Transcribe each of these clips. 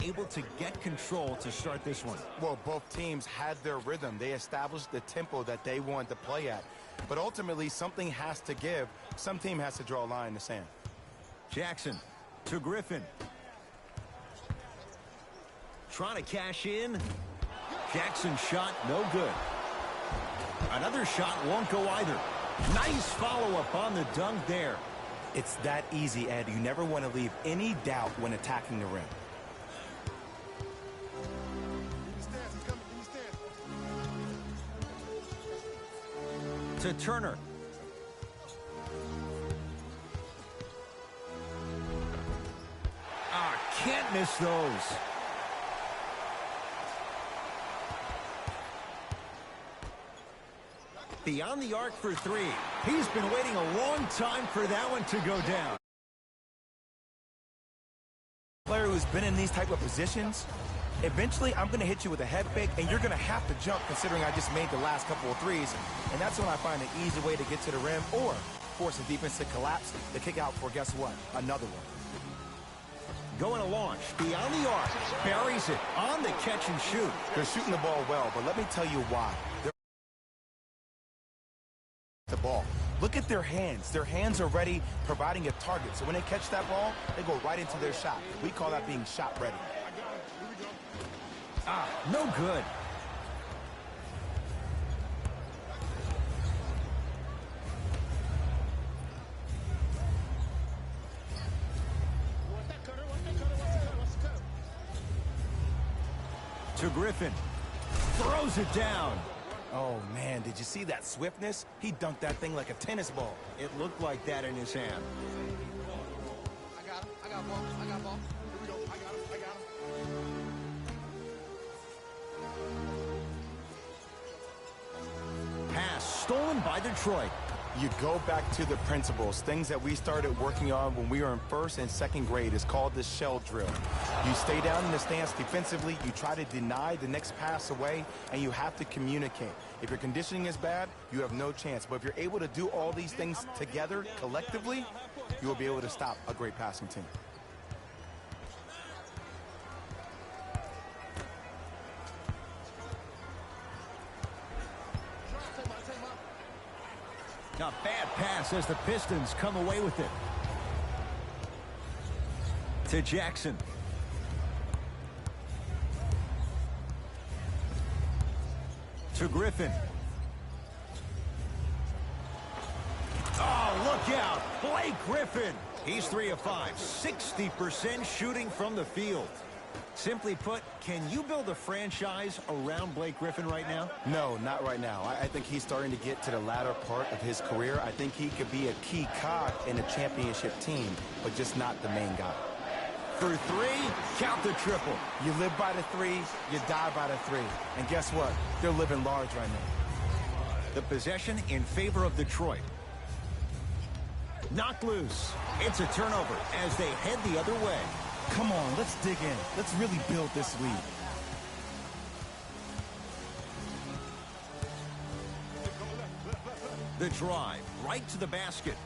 able to get control to start this one? Well, both teams had their rhythm. They established the tempo that they wanted to play at. But ultimately, something has to give. Some team has to draw a line in the sand. Jackson to Griffin. Trying to cash in. Jackson's shot, no good. Another shot won't go either. Nice follow-up on the dunk there. It's that easy, Ed. You never want to leave any doubt when attacking the rim. To Turner. Can't miss those. Beyond the arc for three. He's been waiting a long time for that one to go down. Player who's been in these type of positions, eventually I'm going to hit you with a head fake, and you're going to have to jump considering I just made the last couple of threes. And that's when I find an easy way to get to the rim or force the defense to collapse to kick out for, guess what, another one. Going to launch beyond the arc. Buries it on the catch and shoot. They're shooting the ball well, but let me tell you why. The ball. Look at their hands. Their hands are ready, providing a target. So when they catch that ball, they go right into their shot. We call that being shot ready. No good. To Griffin. Throws it down. Oh, man, did you see that swiftness? He dunked that thing like a tennis ball. It looked like that in his hand. I got him. I got ball. I got ball. Here we go. I got him. I got him. Pass stolen by Detroit. You go back to the principles, things that we started working on when we were in first and second grade. It's called the shell drill. You stay down in the stance defensively, you try to deny the next pass away, and you have to communicate. If your conditioning is bad, you have no chance. But if you're able to do all these things together, collectively, you will be able to stop a great passing team. A bad pass as the Pistons come away with it. To Jackson. To Griffin. Oh, look out. Blake Griffin. He's 3 of 5. 60% shooting from the field. Simply put, can you build a franchise around Blake Griffin right now? No, not right now. I think he's starting to get to the latter part of his career. I think he could be a key cog in a championship team, but just not the main guy. For three, count the triple. You live by the three, you die by the three. And guess what? They're living large right now. The possession in favor of Detroit. Knocked loose. It's a turnover as they head the other way. Come on, let's dig in. Let's really build this lead. The drive right to the basket.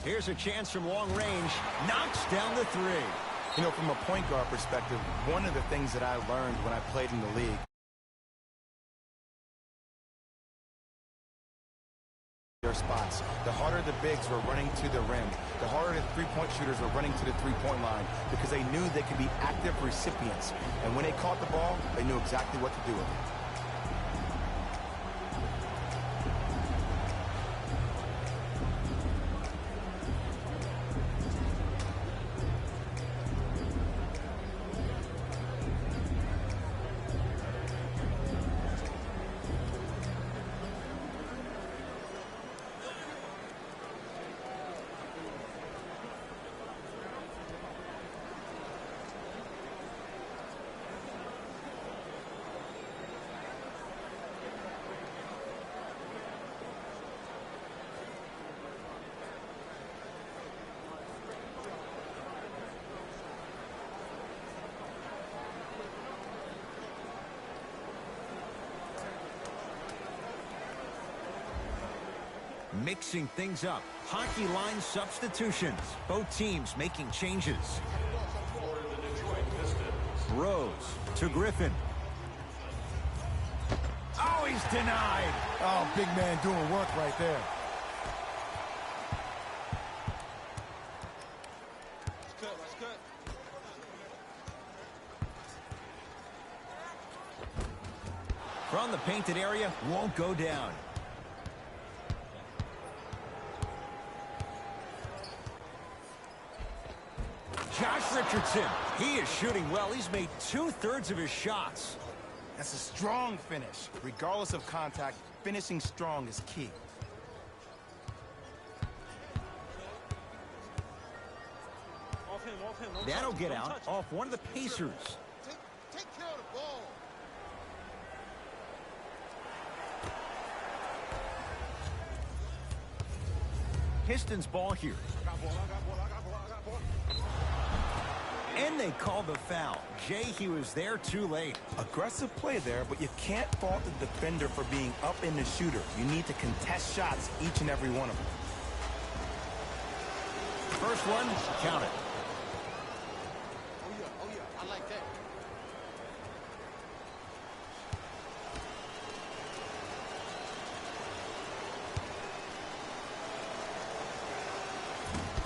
Here's a chance from long range. Knocks down the three. You know, from a point guard perspective, one of the things that I learned when I played in the league, their spots. The harder the bigs were running to the rim, the harder the three-point shooters were running to the three-point line because they knew they could be active recipients. And when they caught the ball, they knew exactly what to do with it. Mixing things up. Hockey line substitutions. Both teams making changes. For the Detroit Pistons, Rose to Griffin. Oh, he's denied. Oh, big man doing work right there. That's good. From the painted area, won't go down. Josh Richardson, he is shooting well. He's made 2/3 of his shots. That's a strong finish. Regardless of contact, finishing strong is key. Off him. That'll get out off one of the Pacers. Take care of the ball. Pistons ball here. I got ball. And they call the foul. Jay, he was there too late. Aggressive play there, but you can't fault the defender for being up in the shooter. You need to contest shots, each and every one of them. First one, count it. Oh yeah, I like that.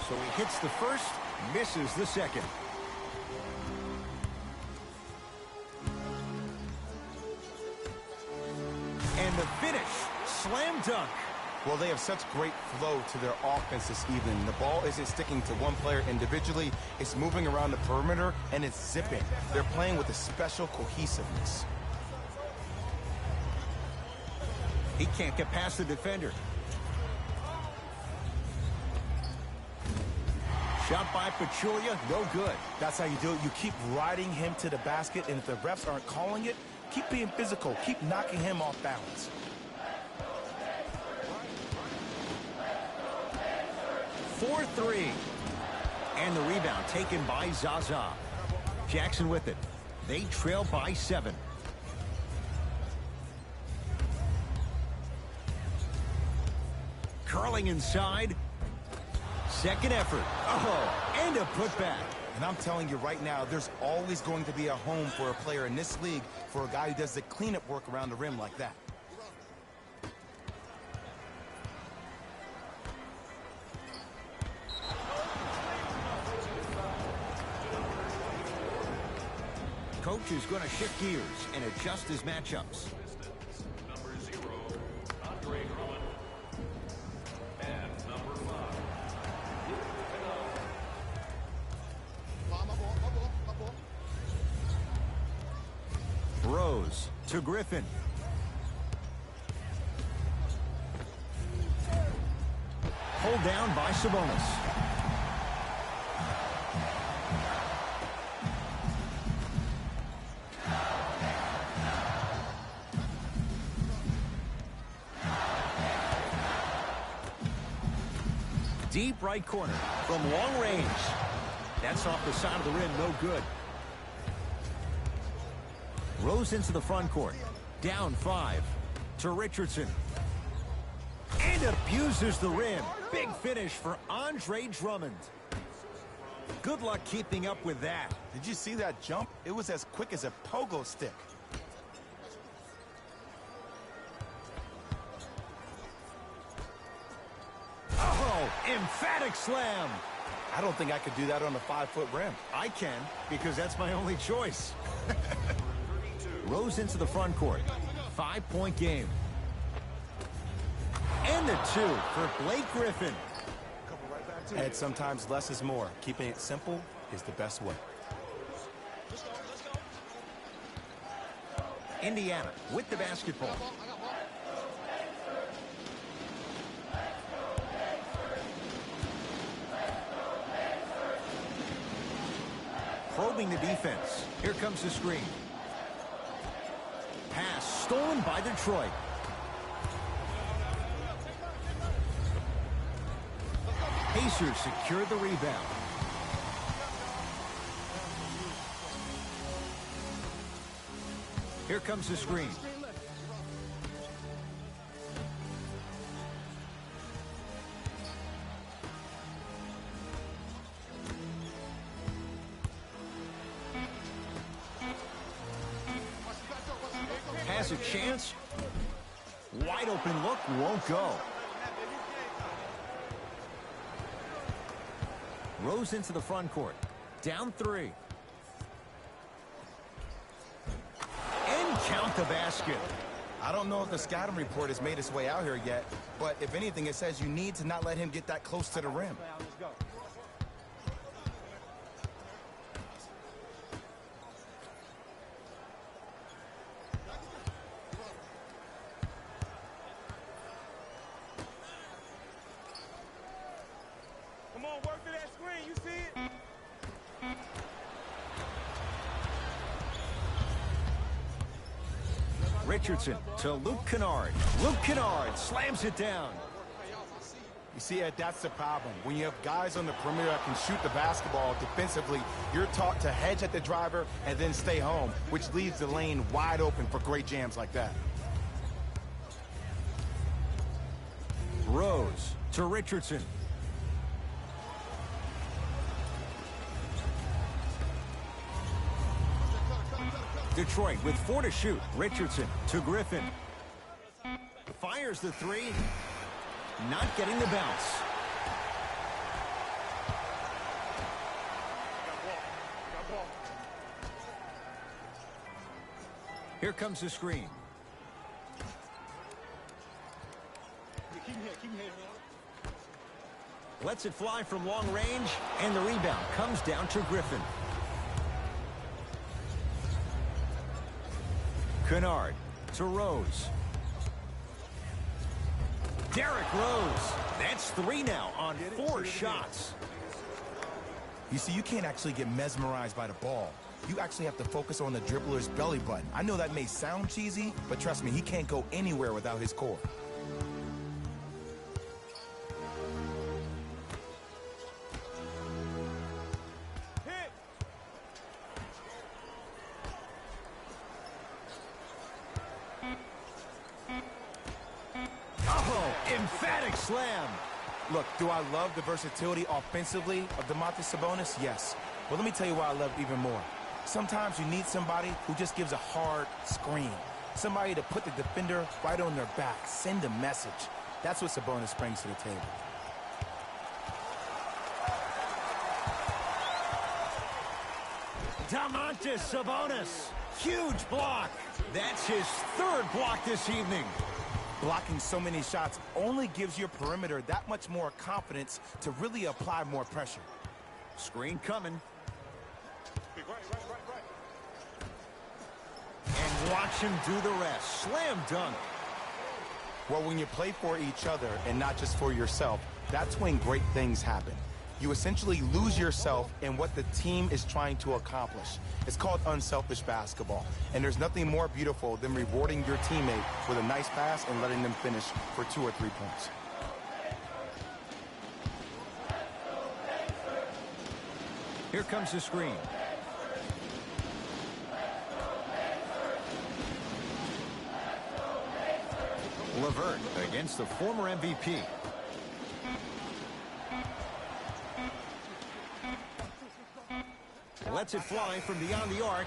So he hits the first, misses the second. And the finish, slam dunk. Well, they have such great flow to their offense this evening. The ball isn't sticking to one player individually. It's moving around the perimeter, and it's zipping. They're playing with a special cohesiveness. He can't get past the defender. Shot by Pachulia, no good. That's how you do it. You keep riding him to the basket, and if the refs aren't calling it, keep being physical. Keep knocking him off balance. For 3. And the rebound taken by Zaza. Jackson with it. They trail by 7. Curling inside. Second effort. Oh, and a putback. And I'm telling you right now, there's always going to be a home for a player in this league for a guy who does the cleanup work around the rim like that. Coach is going to shift gears and adjust his matchups. Number 0, Andre Drummond. And number 5, My ball. Rose to Griffin. Pulled down by Sabonis. Deep right corner from long range. That's off the side of the rim, no good. Rose into the front court. Down 5 to Richardson. And abuses the rim. Big finish for Andre Drummond. Good luck keeping up with that. Did you see that jump? It was as quick as a pogo stick. Oh, emphatic slam. I don't think I could do that on a 5-foot rim. I can, because that's my only choice. Rose into the front court. 5-point game. And the 2 for Blake Griffin. And sometimes less is more. Keeping it simple is the best way. Indiana with the basketball. I got ball. Probing the defense. Here comes the screen. Pass stolen by Detroit. Pacers secure the rebound. Here comes the screen. has a chance. Wide open look, won't go. Rose into the front court. Down 3. And count the basket. I don't know if the scouting report has made its way out here yet, but if anything, it says you need to not let him get that close to the rim. Come on, work to that screen. You see it? Richardson to Luke Kennard. Luke Kennard slams it down. You see, Ed, that's the problem. When you have guys on the perimeter that can shoot the basketball defensively, you're taught to hedge at the driver and then stay home, which leaves the lane wide open for great jams like that. Rose to Richardson. Detroit with 4 to shoot. Richardson to Griffin. Fires the 3. Not getting the bounce. Here comes the screen. Lets it fly from long range, and the rebound comes down to Griffin. Kennard to Rose. Derrick Rose. That's 3 now on 4 shots. You see, you can't actually get mesmerized by the ball. You actually have to focus on the dribbler's belly button. I know that may sound cheesy, but trust me, he can't go anywhere without his core. Emphatic slam. Look, do I love the versatility offensively of Domantas Sabonis? Yes. But let me tell you why I love even more. Sometimes you need somebody who just gives a hard screen. Somebody to put the defender right on their back. Send a message. That's what Sabonis brings to the table. Domantas Sabonis. Huge block. That's his 3rd block this evening. Blocking so many shots only gives your perimeter that much more confidence to really apply more pressure. Screen coming. And watch him do the rest. Slam dunk. Well, when you play for each other and not just for yourself, that's when great things happen. You essentially lose yourself in what the team is trying to accomplish. It's called unselfish basketball. And there's nothing more beautiful than rewarding your teammate with a nice pass and letting them finish for 2 or 3 points. Here comes the screen. Levert against the former MVP. Lets it fly from beyond the arc.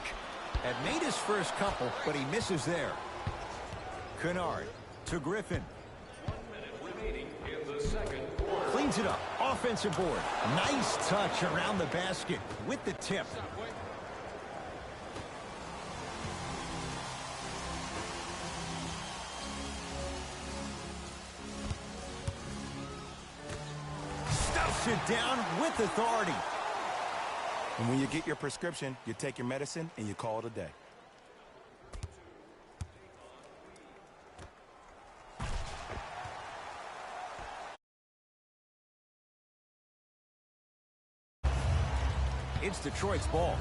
Had made his first couple, but he misses there. Kennard to Griffin. 1 minute remaining in the second quarter. Cleans it up. Offensive board. Nice touch around the basket with the tip. Stuffs it down with authority. And when you get your prescription, you take your medicine and you call it a day. It's Detroit's ball.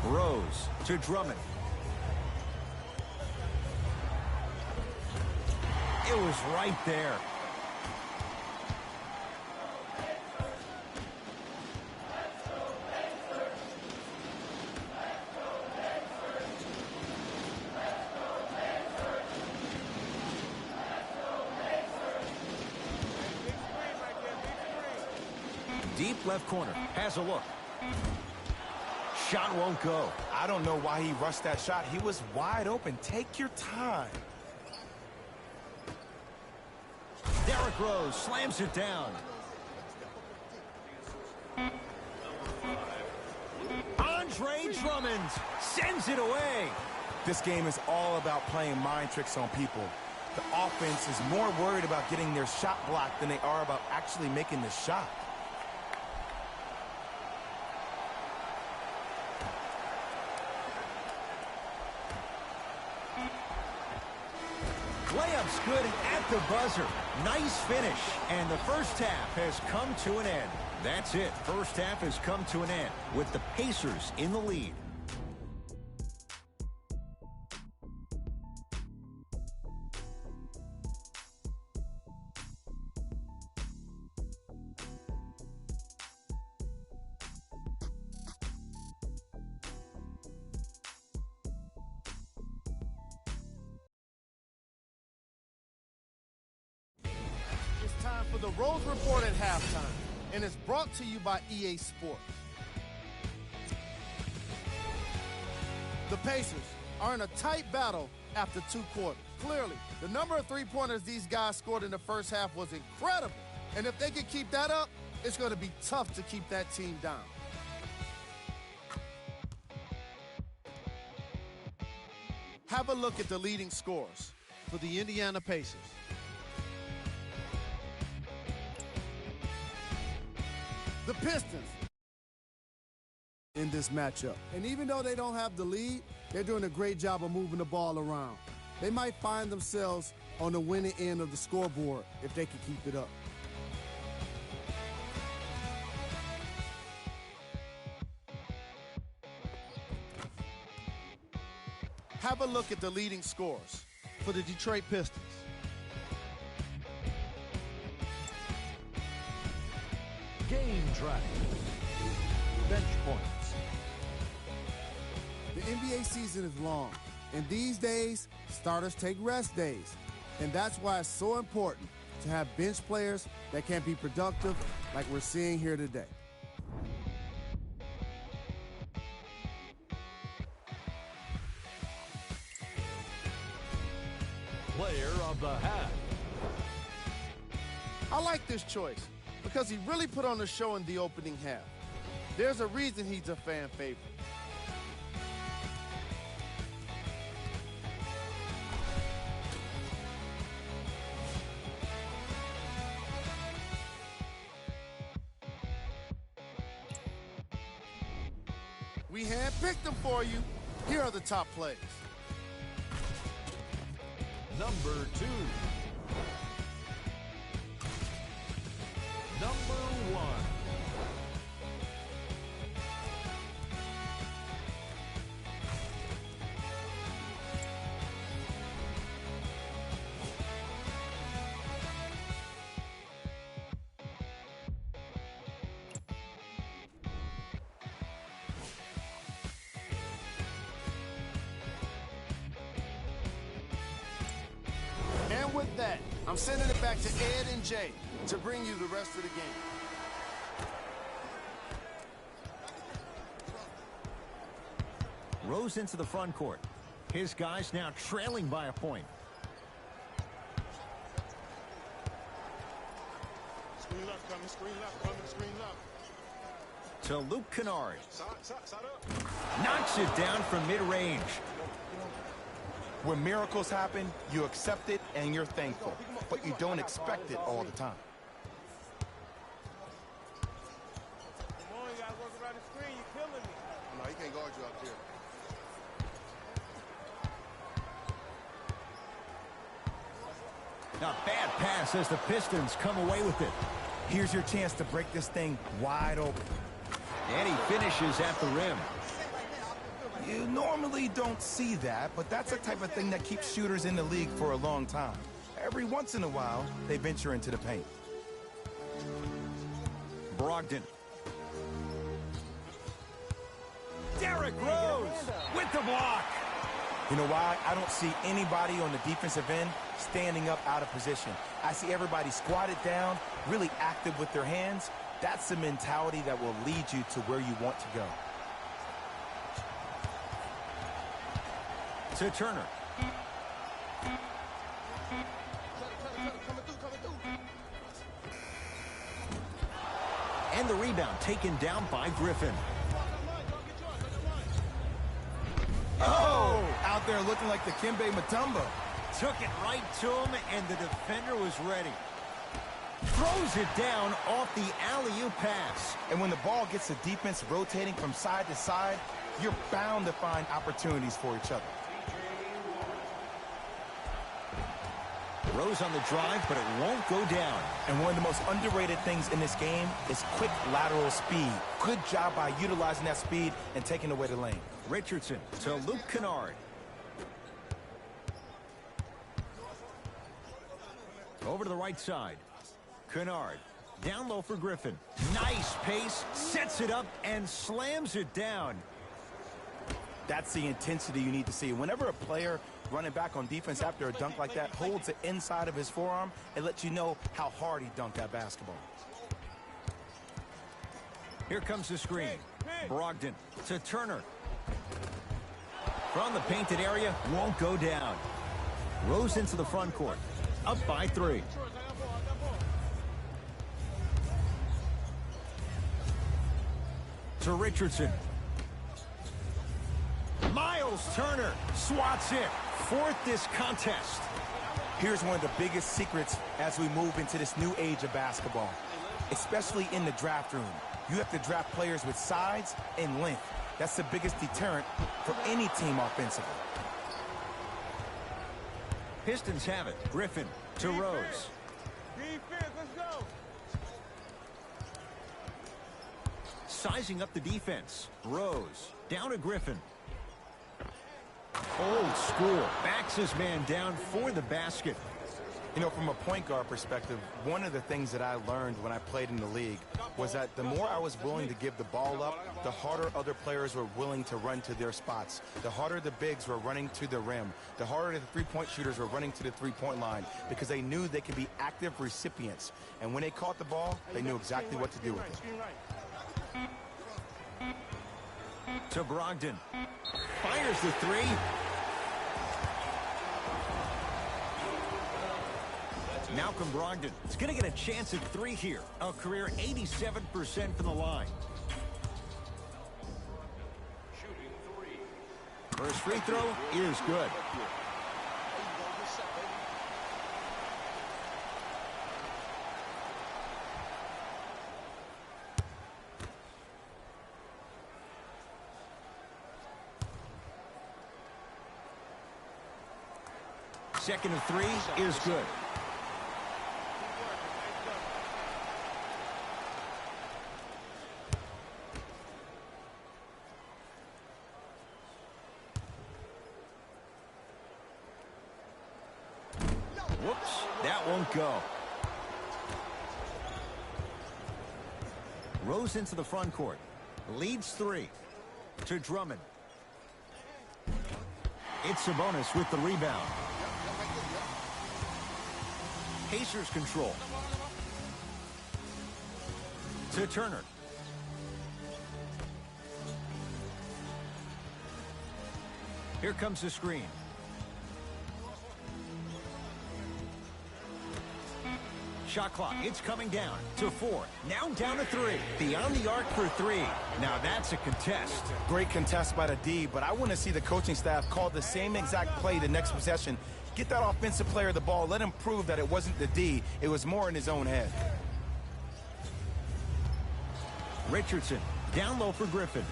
Rose to Drummond. It was right there. Deep left corner. Has a look. shot won't go. I don't know why he rushed that shot. He was wide open. Take your time. Derrick Rose slams it down. Andre Drummond sends it away. This game is all about playing mind tricks on people. The offense is more worried about getting their shot blocked than they are about actually making the shot. Layup's good at the buzzer. Nice finish. And the first half has come to an end. That's it. First half has come to an end with the Pacers in the lead. Time for the Rose Report at halftime, and it's brought to you by EA Sports. The Pacers are in a tight battle after 2 quarters. Clearly, the number of three-pointers these guys scored in the first half was incredible, and if they can keep that up, it's going to be tough to keep that team down. Have a look at the leading scorers for the Indiana Pacers. The Pistons in this matchup. And even though they don't have the lead, they're doing a great job of moving the ball around. They might find themselves on the winning end of the scoreboard if they can keep it up. Have a look at the leading scorers for the Detroit Pistons. Game track. Bench points. The NBA season is long, and these days, starters take rest days. And that's why it's so important to have bench players that can be productive like we're seeing here today. Player of the half. I like this choice because he really put on a show in the opening half. There's a reason he's a fan favorite. We handpicked them for you. Here are the top plays. Number 2. Number 1. And with that, I'm sending it back to Ed and Jay to bring you the rest of the game. Rose into the front court. His guys now trailing by a point. Screen left coming, screen left coming, screen left. To Luke Kennard. Side up. Knocks it down from mid-range. When miracles happen, you accept it and you're thankful, but you don't expect it all the time. Come on, you gotta work around the screen, you're killing me. No, he can't guard you out there. A bad pass as the Pistons come away with it. Here's your chance to break this thing wide open. And he finishes at the rim. You normally don't see that, but that's the type of thing that keeps shooters in the league for a long time. Every once in a while, they venture into the paint. Brogdon. Derrick Rose with the block. You know why? I don't see anybody on the defensive end standing up out of position. I see everybody squatted down, really active with their hands. That's the mentality that will lead you to where you want to go. To Turner. And the rebound taken down by Griffin. Oh! Out there looking like the Kimbe Mutombo. Took it right to him, and the defender was ready. Throws it down off the alley-oop pass. And when the ball gets the defense rotating from side to side, you're bound to find opportunities for each other. Rose on the drive, but it won't go down. And one of the most underrated things in this game is quick lateral speed. Good job by utilizing that speed and taking away the lane. Richardson to Luke Kennard. Over to the right side. Kennard down low for Griffin. Nice pace, sets it up, and slams it down. That's the intensity you need to see. Whenever a player running back on defense after a dunk like that holds it inside of his forearm, it lets you know how hard he dunked that basketball. Here comes the screen. Brogdon to Turner. From the painted area, won't go down. Rose into the front court. Up by 3. To Richardson. Miles Turner swats it. 4th this contest. Here's one of the biggest secrets as we move into this new age of basketball, especially in the draft room. You have to draft players with size and length. That's the biggest deterrent for any team offensively. Pistons have it. Griffin to Rose. Defense, let's go. Sizing up the defense. Rose down to Griffin. Old school. Backs his man down for the basket. You know, from a point guard perspective, one of the things that I learned when I played in the league was that the more I was willing to give the ball up, the harder other players were willing to run to their spots. The harder the bigs were running to the rim. The harder the three-point shooters were running to the three-point line because they knew they could be active recipients. And when they caught the ball, they knew exactly what to do with it. To Brogdon. Fires the 3. Malcolm Brogdon is going to get a chance at 3 here. A career 87% from the line. First free throw is good. Second of 3 is good. Whoops, that won't go. Rose into the front court. Leads 3. To Drummond. It's Sabonis with the rebound. Pacers control. To Turner. Here comes the screen. Shot clock, it's coming down to 4. Now down to 3. Beyond the arc for 3. Now that's a contest. Great contest by the D, but I want to see the coaching staff call the same exact play the next possession. Get that offensive player the ball. Let him prove that it wasn't the D. It was more in his own head. Richardson down low for Griffin.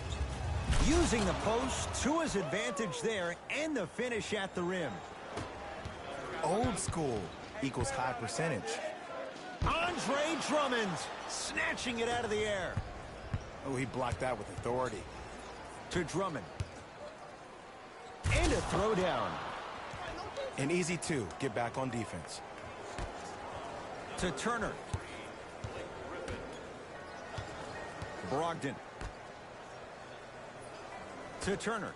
Using the post to his advantage there, and the finish at the rim. Old school equals high percentage. Andre Drummond snatching it out of the air. Oh, he blocked that with authority. To Drummond. And a throwdown. An easy 2. Get back on defense. To Turner. Brogdon. To Turner.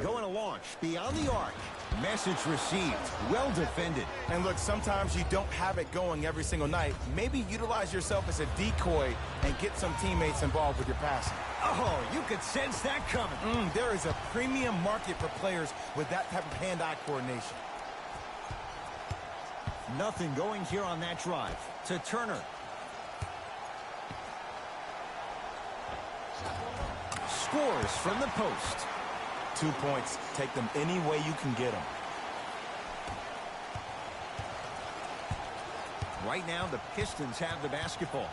Going to launch beyond the arc. Message received. Well defended. And look, sometimes you don't have it going every single night. Maybe utilize yourself as a decoy and get some teammates involved with your passing. Oh, you could sense that coming. There is a premium market for players with that type of hand-eye coordination. Nothing going here on that drive. To Turner. Scores from the post. 2 points. Take them any way you can get them. Right now, the Pistons have the basketball.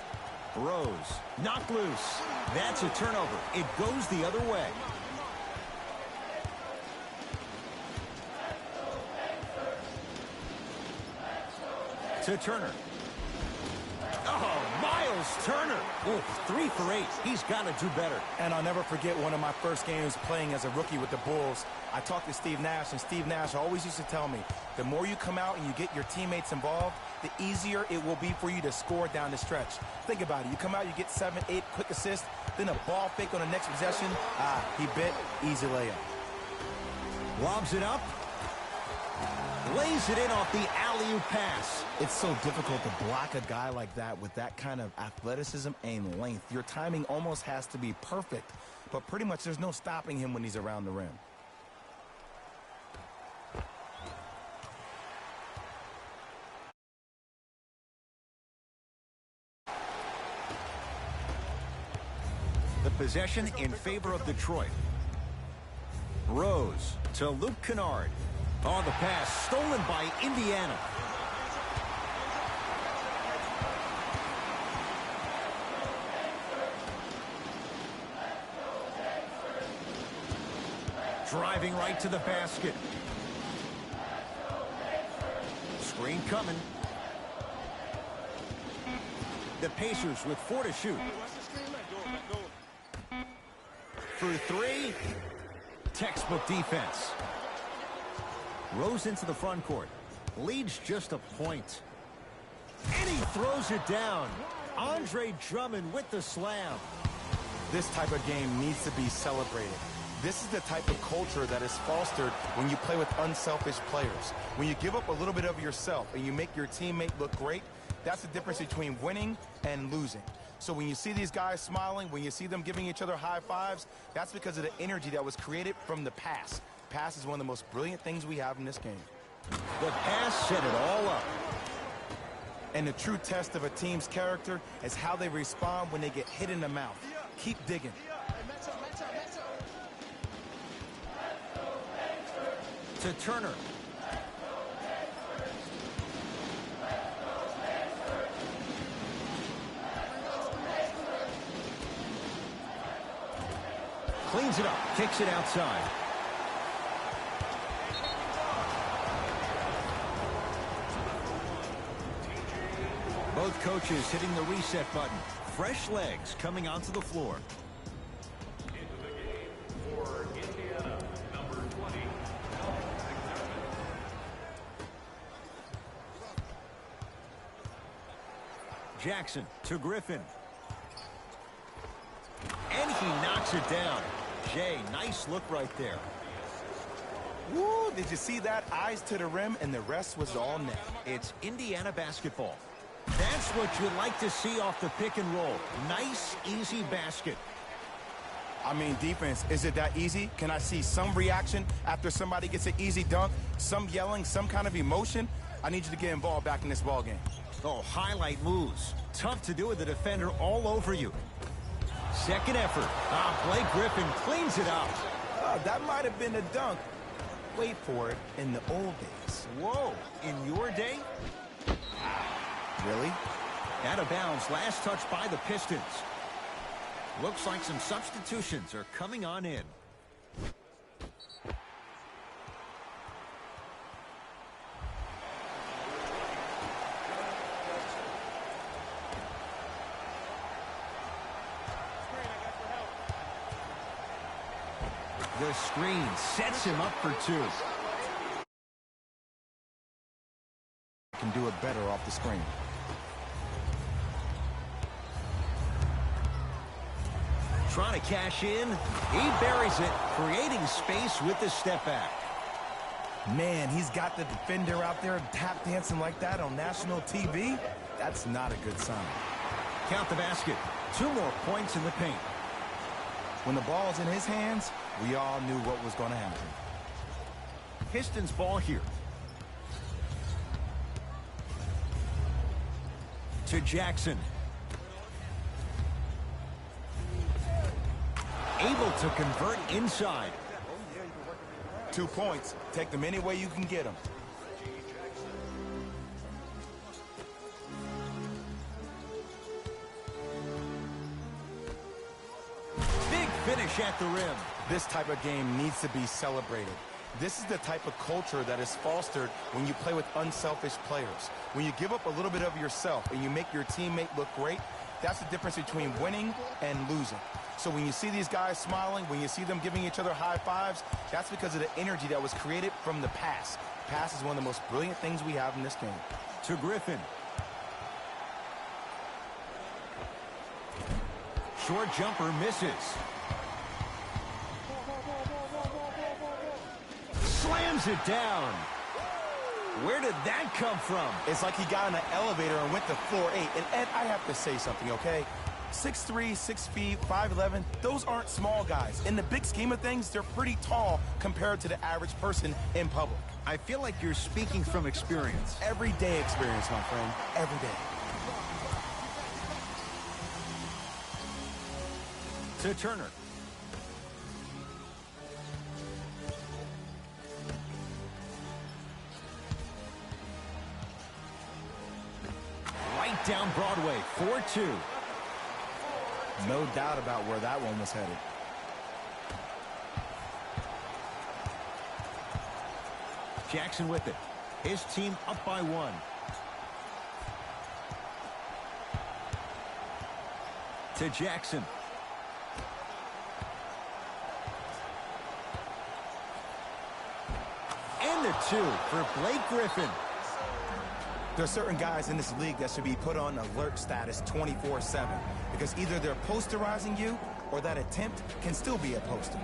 Rose, knocked loose. That's a turnover. It goes the other way. To Turner. Oh, Miles Turner. Ooh, 3 for 8. He's got to do better. And I'll never forget one of my first games playing as a rookie with the Bulls. I talked to Steve Nash, and Steve Nash always used to tell me, the more you come out and you get your teammates involved, the easier it will be for you to score down the stretch. Think about it. You come out, you get 7, 8 quick assists, then a ball fake on the next possession. He bit. Easy layup. Lobs it up. Lays it in off the alley-oop pass. It's so difficult to block a guy like that with that kind of athleticism and length. Your timing almost has to be perfect, but pretty much there's no stopping him when he's around the rim. The possession in favor of Detroit. Rose to Luke Kennard. Oh, the pass stolen by Indiana. Driving right to the basket. Screen coming. The Pacers with 4 to shoot. For 3. Textbook defense. Rose into the front court. Leads just a point. And he throws it down. Andre Drummond with the slam. This type of game needs to be celebrated. This is the type of culture that is fostered when you play with unselfish players. When you give up a little bit of yourself and you make your teammate look great, that's the difference between winning and losing. So when you see these guys smiling, when you see them giving each other high fives, that's because of the energy that was created from the pass. Pass is one of the most brilliant things we have in this game. The pass set it all up. And the true test of a team's character is how they respond when they get hit in the mouth. Keep digging. To Turner. Cleans it up, kicks it outside. Both coaches hitting the reset button. Fresh legs coming onto the floor. Into the game for Indiana, number 20. Jackson to Griffin. And he knocks it down. Jay, nice look right there. Woo, did you see that? Eyes to the rim, and the rest was all net. It's Indiana basketball. That's what you like to see off the pick and roll. Nice, easy basket. I mean, defense, is it that easy? Can I see some reaction after somebody gets an easy dunk? Some yelling, some kind of emotion? I need you to get involved back in this ball game. Oh, highlight moves. Tough to do with the defender all over you. Second effort. Blake Griffin cleans it up. That might have been a dunk. Wait for it. In the old days. Whoa, in your day? Really? Out of bounds, last touch by the Pistons. Looks like some substitutions are coming on in. The screen sets him up for 2. Can do it better off the screen. Trying to cash in. He buries it, creating space with the step back. Man, he's got the defender out there tap dancing like that on national TV. That's not a good sign. Count the basket. 2 more points in the paint. When the ball's in his hands, we all knew what was going to happen. Pistons ball here. To Jackson. Able to convert inside. 2 points. Take them any way you can get them. Big finish at the rim. This type of game needs to be celebrated. This is the type of culture that is fostered when you play with unselfish players. When you give up a little bit of yourself and you make your teammate look great, that's the difference between winning and losing. So when you see these guys smiling, when you see them giving each other high fives, that's because of the energy that was created from the pass. Pass is one of the most brilliant things we have in this game. To Griffin. Short jumper misses. Slams it down. Where did that come from? It's like he got in an elevator and went to floor 8. And Ed, I have to say something, okay? 6'3", 6 feet, 5'11", those aren't small guys. In the big scheme of things, they're pretty tall compared to the average person in public. I feel like you're speaking from experience. Everyday experience, my friend. Every day. To Turner. Right down Broadway, 4-2. No doubt about where that one was headed. Jackson with it. His team up by 1. To Jackson. And the 2 for Blake Griffin. There are certain guys in this league that should be put on alert status 24/7 because either they're posterizing you or that attempt can still be a poster.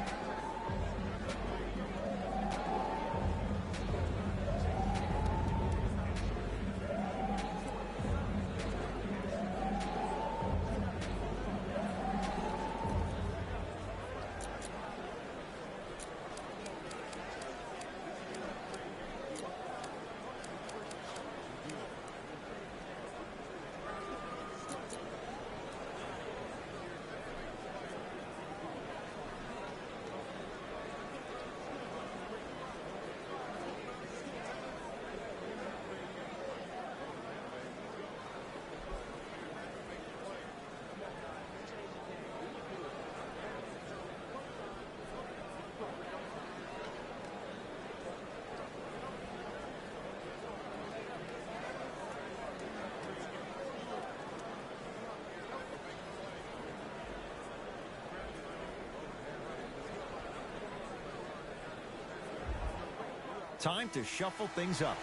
Time to shuffle things up.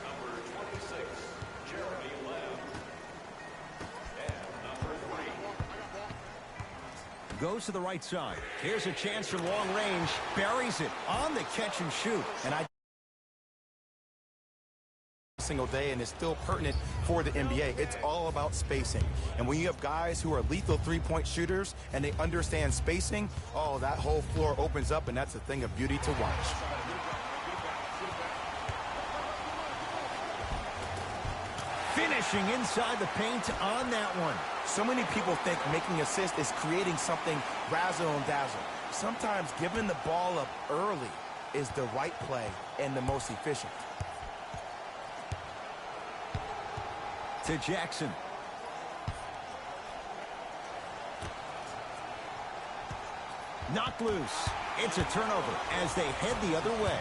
Number 26, Jeremy Lamb. And number 3. Goes to the right side. Here's a chance from long range. Buries it on the catch and shoot. And I single day, and it's still pertinent for the NBA. It's all about spacing. And when you have guys who are lethal three-point shooters and they understand spacing, oh, that whole floor opens up, and that's a thing of beauty to watch. Finishing inside the paint on that one. So many people think making assists is creating something razzle and dazzle. Sometimes giving the ball up early is the right play and the most efficient. To Jackson. Knocked loose. It's a turnover as they head the other way.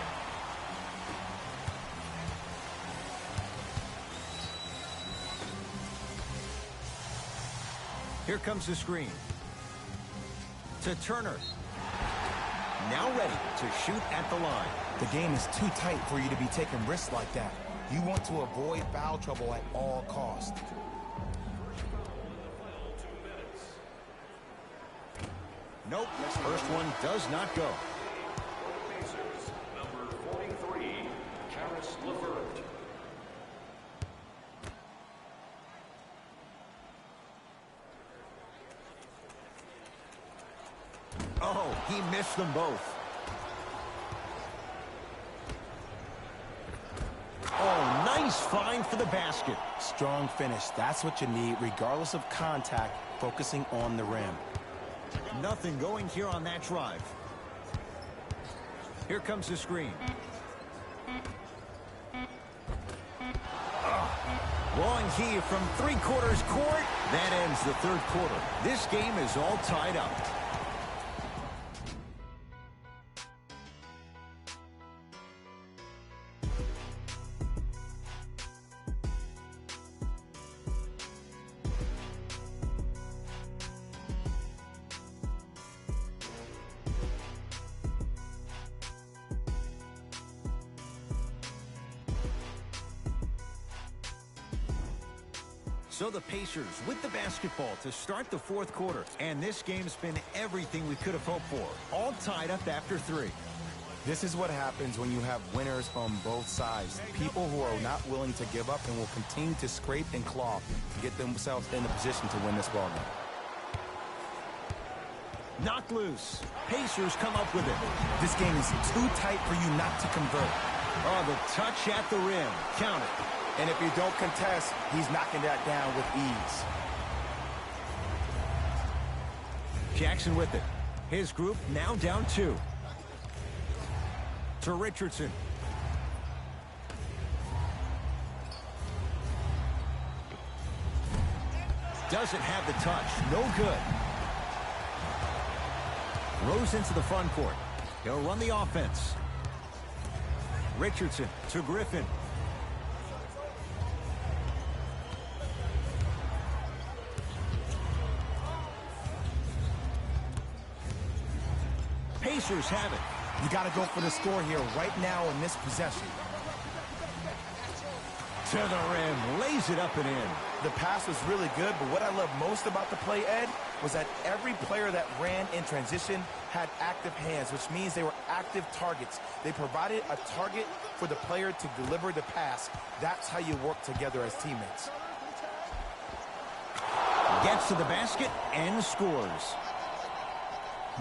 Here comes the screen. To Turner. Now ready to shoot at the line. The game is too tight for you to be taking risks like that. You want to avoid foul trouble at all costs. Nope, first one does not go. Pacers, number 43, Karis LeVert. Oh, he missed them both. Oh, nice find for the basket. Strong finish. That's what you need, regardless of contact, focusing on the rim. Nothing going here on that drive. Here comes the screen. Long heave from three-quarters court. That ends the third quarter. This game is all tied up. So the Pacers with the basketball to start the fourth quarter. And this game's been everything we could have hoped for. All tied up after 3. This is what happens when you have winners on both sides. People who are not willing to give up and will continue to scrape and claw to get themselves in a position to win this ballgame. Knocked loose. Pacers come up with it. This game is too tight for you not to convert. Oh, the touch at the rim. Count it. And if you don't contest, he's knocking that down with ease. Jackson with it. His group now down 2. To Richardson. Doesn't have the touch. No good. Rose into the front court. He'll run the offense. Richardson to Griffin. Pacers have it. You got to go for the score here right now in this possession. To the rim, lays it up and in. The pass was really good, but what I love most about the play, Ed, was that every player that ran in transition had active hands, which means they were active targets. They provided a target for the player to deliver the pass. That's how you work together as teammates. Gets to the basket and scores.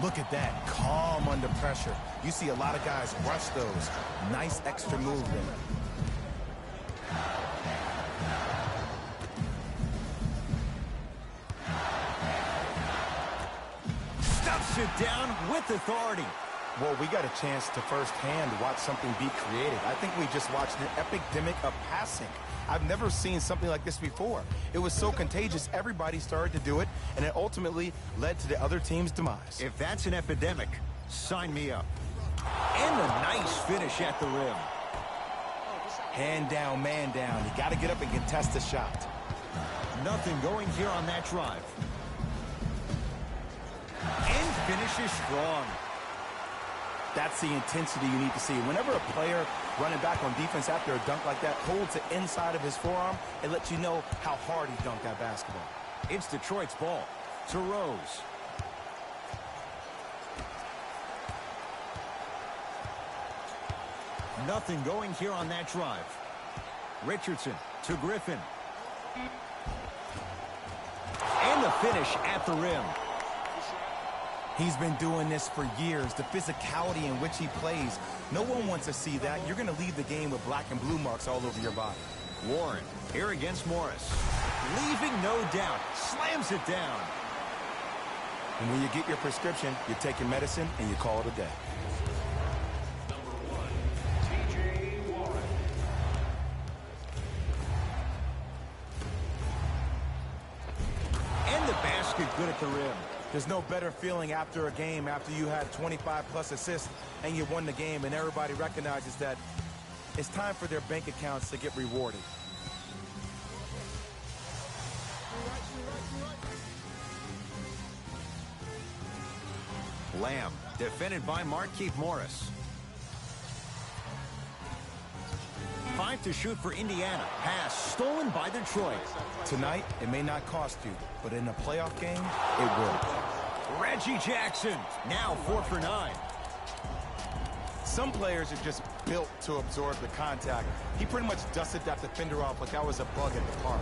Look at that, calm under pressure. You see a lot of guys rush those. Nice extra move there. Stuffs it down with authority. Well, we got a chance to firsthand watch something be created. I think we just watched an epidemic of passing. I've never seen something like this before. It was so contagious, everybody started to do it, and it ultimately led to the other team's demise. If that's an epidemic, sign me up. And a nice finish at the rim. Hand down, man down. You got to get up and contest the shot. Nothing going here on that drive. And finishes strong. That's the intensity you need to see. Whenever a player running back on defense after a dunk like that holds the inside of his forearm, it lets you know how hard he dunked that basketball. It's Detroit's ball to Rose. Nothing going here on that drive. Richardson to Griffin. And the finish at the rim. He's been doing this for years. The physicality in which he plays, no one wants to see that. You're going to leave the game with black and blue marks all over your body. Warren here against Morris. Leaving no doubt. Slams it down. And when you get your prescription, you take your medicine and you call it a day. Number 1, T.J. Warren. And the basket good at the rim. There's no better feeling after a game after you had 25-plus assists and you won the game and everybody recognizes that it's time for their bank accounts to get rewarded. Lamb defended by Markieff Morris. 5 to shoot for Indiana. Pass stolen by Detroit. Tonight, it may not cost you, but in a playoff game, it will. Reggie Jackson, now 4 for 9. Some players are just built to absorb the contact. He pretty much dusted that defender off like that was a bug at the park.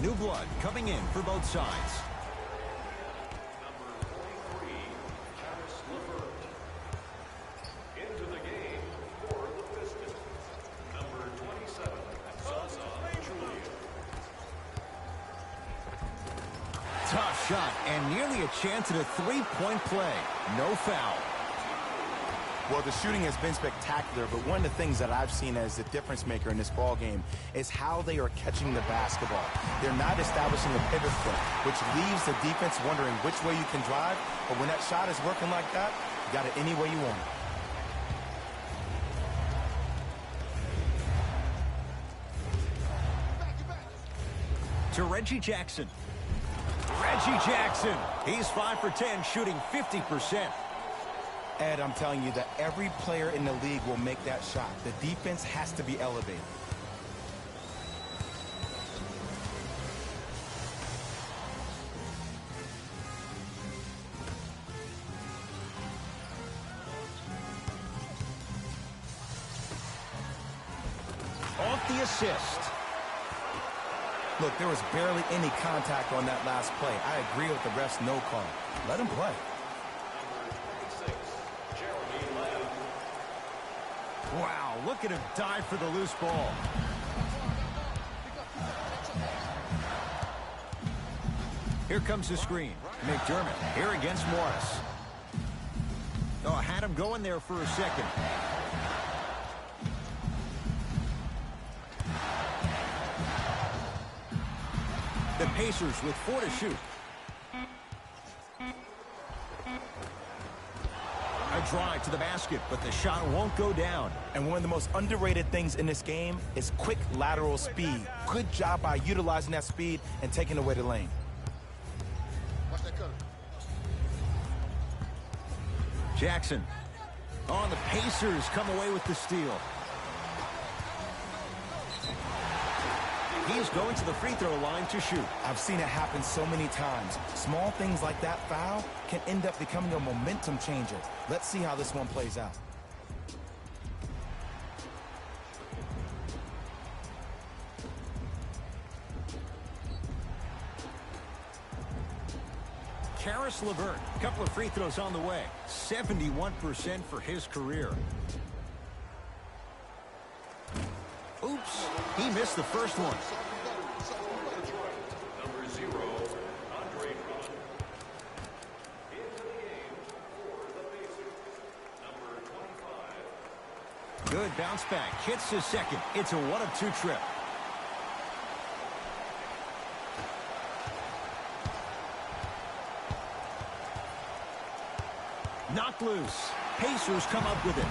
New blood coming in for both sides. Number 43, Karis LeVert. Into the game for the Pistons. Number 27, Zaza Pachulia. Tough shot and nearly a chance at a three-point play. No foul. Well, the shooting has been spectacular, but one of the things that I've seen as the difference maker in this ball game is how they are catching the basketball. They're not establishing a pivot foot, which leaves the defense wondering which way you can drive, but when that shot is working like that, you got it any way you want it. To Reggie Jackson. Reggie Jackson. He's 5 for 10, shooting 50%. Ed, I'm telling you that every player in the league will make that shot. The defense has to be elevated. Off the assist. Look, there was barely any contact on that last play. I agree with the ref's no call. Let him play. Wow, look at him dive for the loose ball. Here comes the screen. McDermott here against Morris. Oh, had him going there for a second. The Pacers with 4 to shoot. A drive to the basket, but the shot won't go down. And one of the most underrated things in this game is quick lateral speed. Good job by utilizing that speed and taking away the lane. Watch that cutter. Jackson. Oh, and the Pacers come away with the steal. He's going to the free throw line to shoot. I've seen it happen so many times. Small things like that foul can end up becoming a momentum changer. Let's see how this one plays out. Karis LeVert, a couple of free throws on the way. 71% for his career. Oops, he missed the first one. Number 0, Andre Drummond. Into the game for the Pacers. Number 25. Good bounce back. Hits his second. It's a 1-of-2 trip. Knocked loose. Pacers come up with it.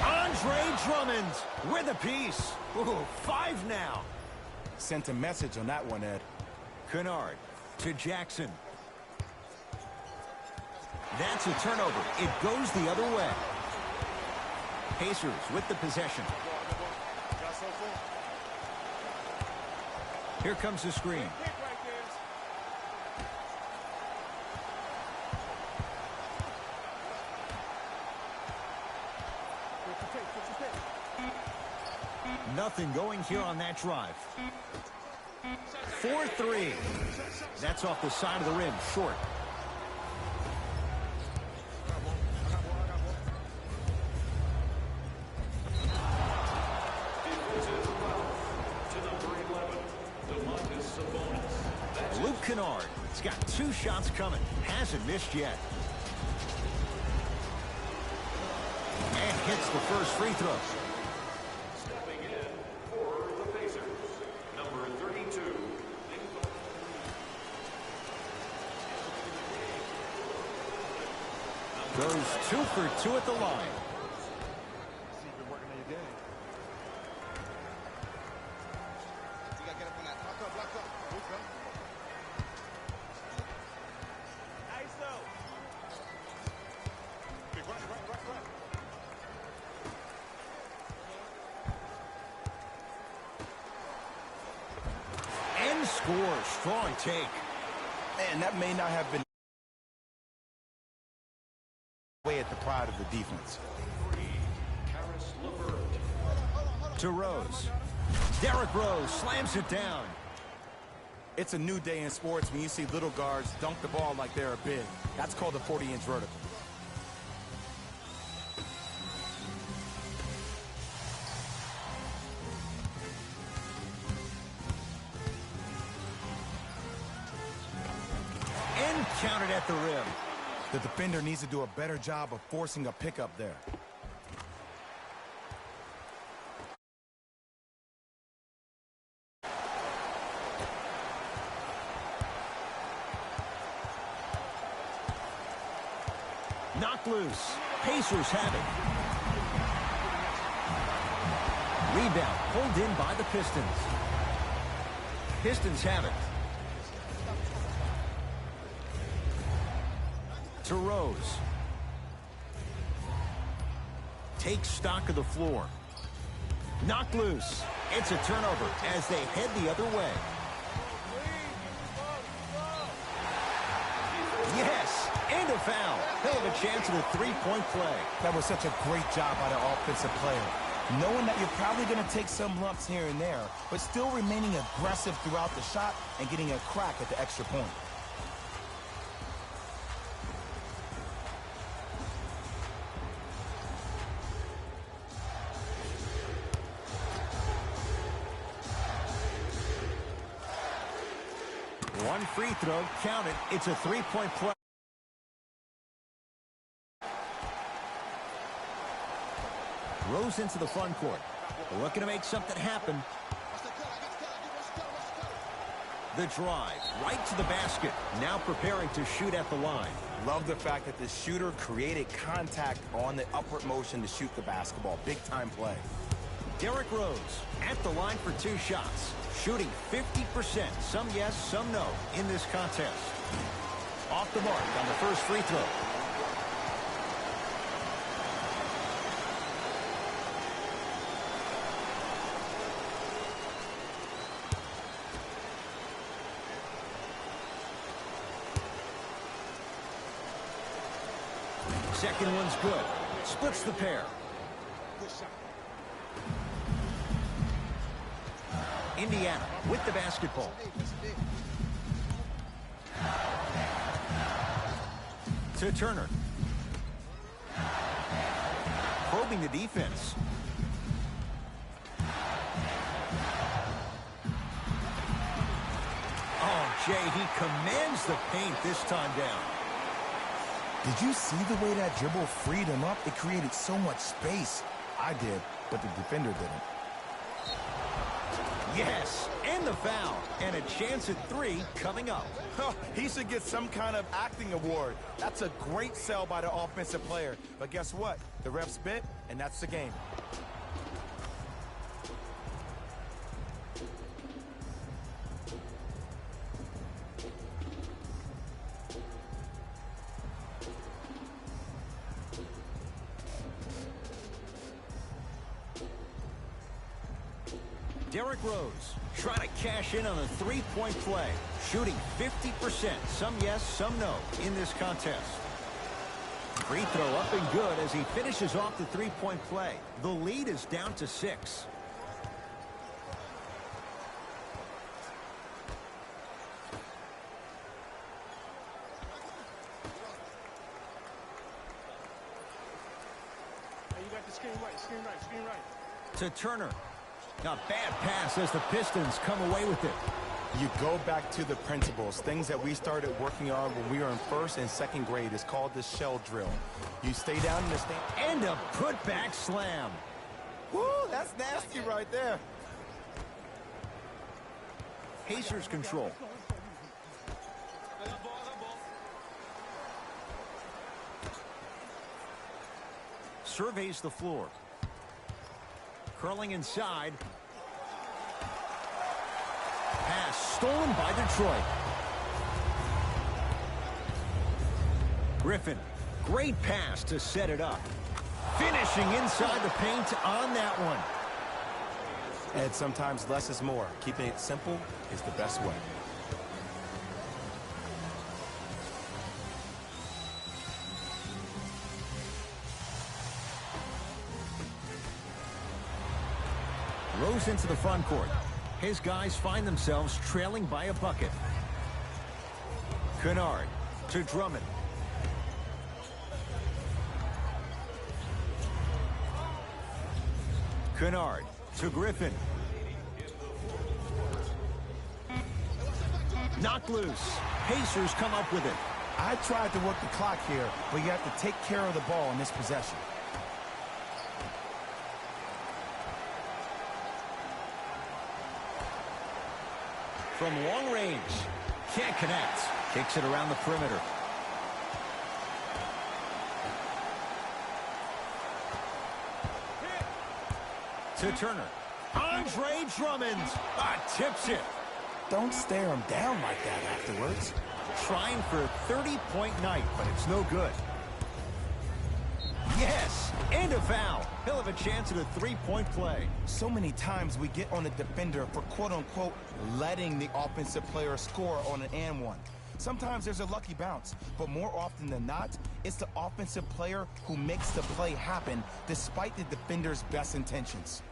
Andre Drummond with a piece. Ooh, 5 now. Sent a message on that one, Ed. Kennard to Jackson. That's a turnover. It goes the other way. Pacers with the possession. Here comes the screen. 0-0 going here on that drive. 4-3. That's off the side of the rim, short. Luke Kennard has got 2 shots coming. Hasn't missed yet. And hits the first free throw. Stepping in for the Pacers, number 32. Goes 2 for 2 at the line. See if you're working on your game. You gotta get up on that. Lock up. ISO. Big right. And scores. Strong take. And that may not have been way at the pride of the defense. To Rose. Derrick Rose slams it down. It's a new day in sports when you see little guards dunk the ball like they're big. That's called a 40-inch vertical. And counted at the rim. The defender needs to do a better job of forcing a pickup there. Knocked loose. Pacers have it. Rebound pulled in by the Pistons. Pistons have it. To Rose. Takes stock of the floor. Knocked loose. It's a turnover as they head the other way. Yes, and a foul. He'll have a chance at a three-point play. That was such a great job by the offensive player. Knowing that you're probably going to take some lumps here and there, but still remaining aggressive throughout the shot and getting a crack at the extra point. One free throw, count it. It's a three-point play. Rose into the front court. Looking to make something happen. The drive, right to the basket. Now preparing to shoot at the line. Love the fact that the shooter created contact on the upward motion to shoot the basketball. Big-time play. Derrick Rose at the line for 2 shots. Shooting 50%. Some yes, some no in this contest. Off the mark on the first free throw. Second one's good. Splits the pair. Indiana with the basketball. To Turner. Probing the defense. Oh, Jay, he commands the paint this time down. Did you see the way that dribble freed him up? It created so much space. I did, but the defender didn't. Yes, and the foul. And a chance at 3 coming up. He should get some kind of acting award. That's a great sell by the offensive player. But guess what? The ref spit, and that's the game. Derrick Rose trying to cash in on a three-point play. Shooting 50%. Some yes, some no in this contest. Free throw up and good as he finishes off the three-point play. The lead is down to 6. screen right. To Turner. A bad pass as the Pistons come away with it. You go back to the principles, things that we started working on when we were in first and second grade. It's called the shell drill. You stay down in the stand. And a putback slam. Woo, that's nasty right there. Pacers control. Surveys the floor. Curling inside. Pass stolen by Detroit. Griffin, great pass to set it up. Finishing inside the paint on that one. And sometimes less is more. Keeping it simple is the best way. Rose into the front court. His guys find themselves trailing by a bucket. Kennard to Drummond. Kennard to Griffin. Knocked loose. Pacers come up with it. I tried to work the clock here, but you have to take care of the ball in this possession. From long range. Can't connect. Kicks it around the perimeter. To Turner. Andre Drummond. Tips it. Don't stare him down like that afterwards. Trying for a 30-point night, but it's no good. Yes, and a foul. He'll have a chance at a three-point play. So many times we get on the defender for quote-unquote letting the offensive player score on an and one. Sometimes there's a lucky bounce, but more often than not, it's the offensive player who makes the play happen despite the defender's best intentions.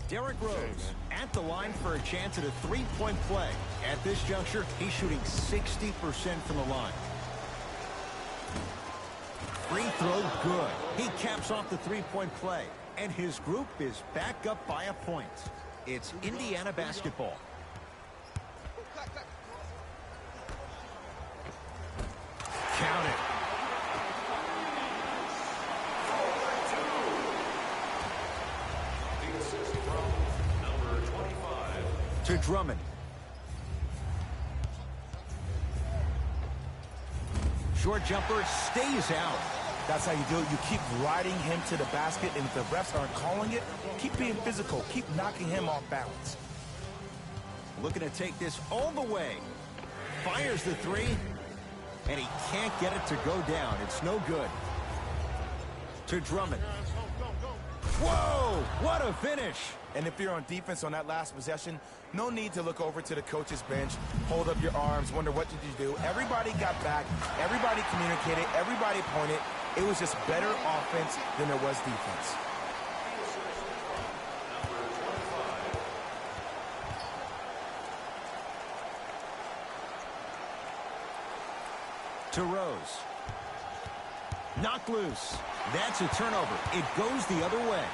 Derrick Rose at the line for a chance at a three-point play. At this juncture, he's shooting 60% from the line. Free throw good. He caps off the three-point play, and his group is back up by a point. It's Indiana basketball. Count it. To Drummond. Short jumper stays out. That's how you do it. You keep riding him to the basket, and if the refs aren't calling it, keep being physical. Keep knocking him off balance. Looking to take this all the way. Fires the three, and he can't get it to go down. It's no good. To Drummond. Whoa, what a finish. And if you're on defense on that last possession, no need to look over to the coach's bench, hold up your arms, wonder what did you do. Everybody got back, everybody communicated, everybody pointed. It was just better offense than it was defense. To Rose. Knocked loose. That's a turnover. It goes the other way.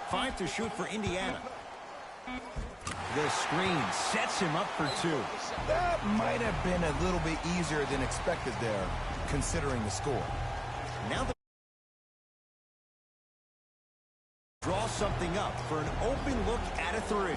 Five to shoot for Indiana. The screen sets him up for two. That might have been a little bit easier than expected there, considering the score. Now the draw something up for an open look at a three.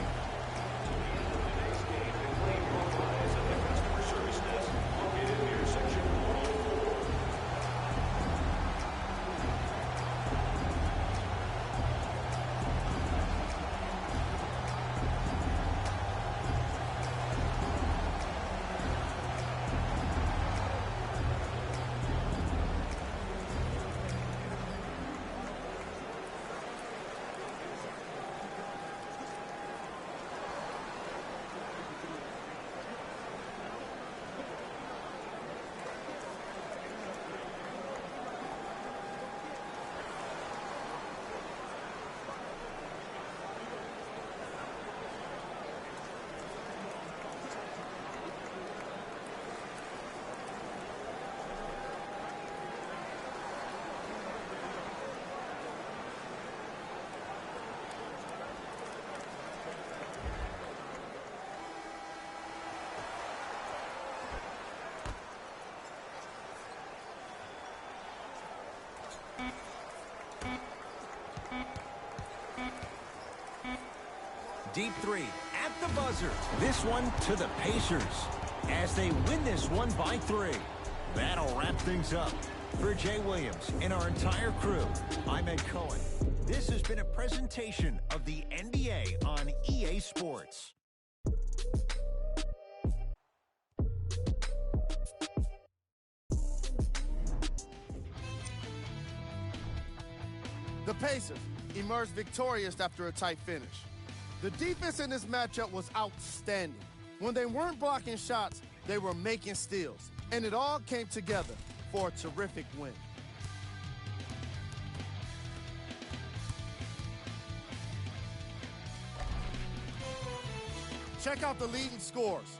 Deep three at the buzzer. This one to the Pacers as they win this one by 3. That'll wrap things up. For Jay Williams and our entire crew, I'm Ed Cohen. This has been a presentation of the NBA on EA Sports. The Pacers emerged victorious after a tight finish. The defense in this matchup was outstanding. When they weren't blocking shots, they were making steals, and it all came together for a terrific win. Check out the leading scores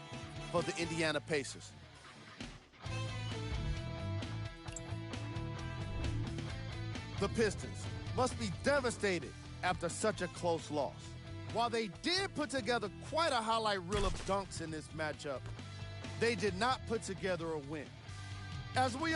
for the Indiana Pacers. The Pistons must be devastated after such a close loss. While they did put together quite a highlight reel of dunks in this matchup, they did not put together a win. As we